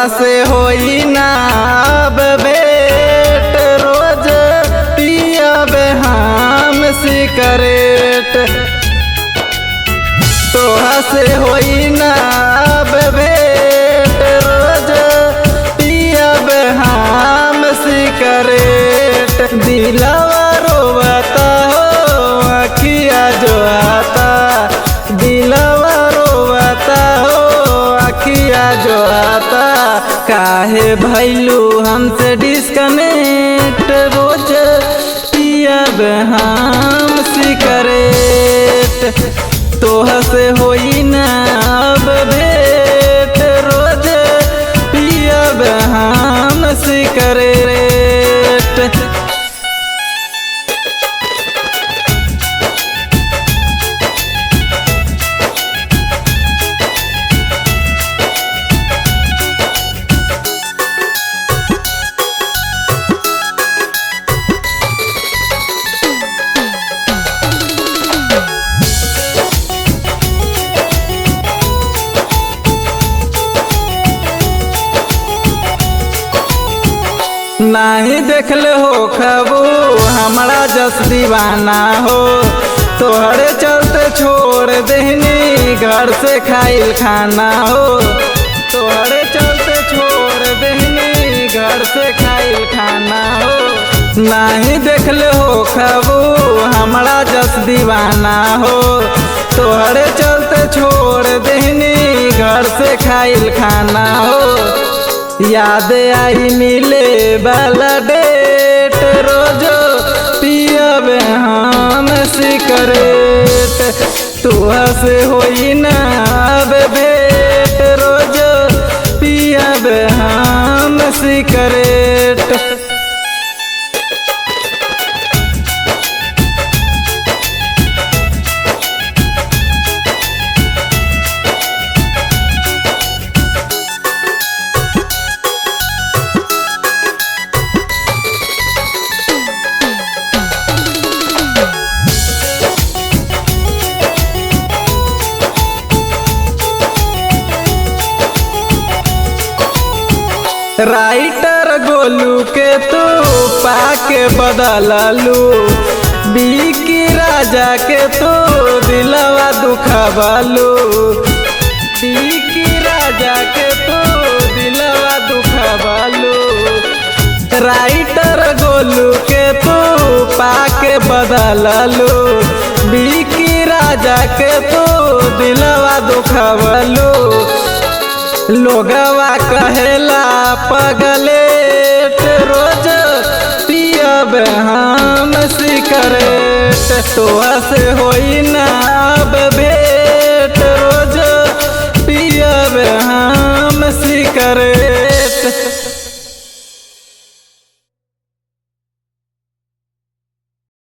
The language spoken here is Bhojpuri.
से होई ना अब भेंट, रोज पियब हम सिगरेट। तोहा से होई ना अब भेंट, रोज पियब हम सिगरेट। दिलवा रोवता हो अखिया जो आता, दिलवा रोवता हो अखिया जो आता। काहे भैलू हमसे डिस्कनेक्ट, रोज पियब हम सिगरेट। तोहा से होई ना अब भेंट, रोज पियब हम सिगरेट। नाही देखले हो खबू हमारा जस दीवाना हो, तोहरे चलते छोड़ देहनी घर से खाइल खाना हो। तोहरे चलते छोड़ देहनी घर से खाइल खाना हो। नाही देखले हो खबू हमारा जस दीवाना हो, तोहरे चलते छोड़ देहनी घर से खाइल खाना हो। याद आई मिले वाला डेट, रोजो पियब हम सिगरेट। तोहा से होई ना अब भेंट, रोजो पियब हम सिगरेट। राइटर गोलू के तू पाके बदललू, बीकी राजा के तू दिलवा दुखबलू। बीकी राजा के तू दिलवा दुखबलू। राइटर गोलू के तू पाके बदललू, बीकी राजा के तू दिलवा दुखबलू। लोगवा कहेला पगलेट, रोज पियब हम सिगरेट। तोहा से होई ना अब भेंट, रोज पियब हम सिगरेट।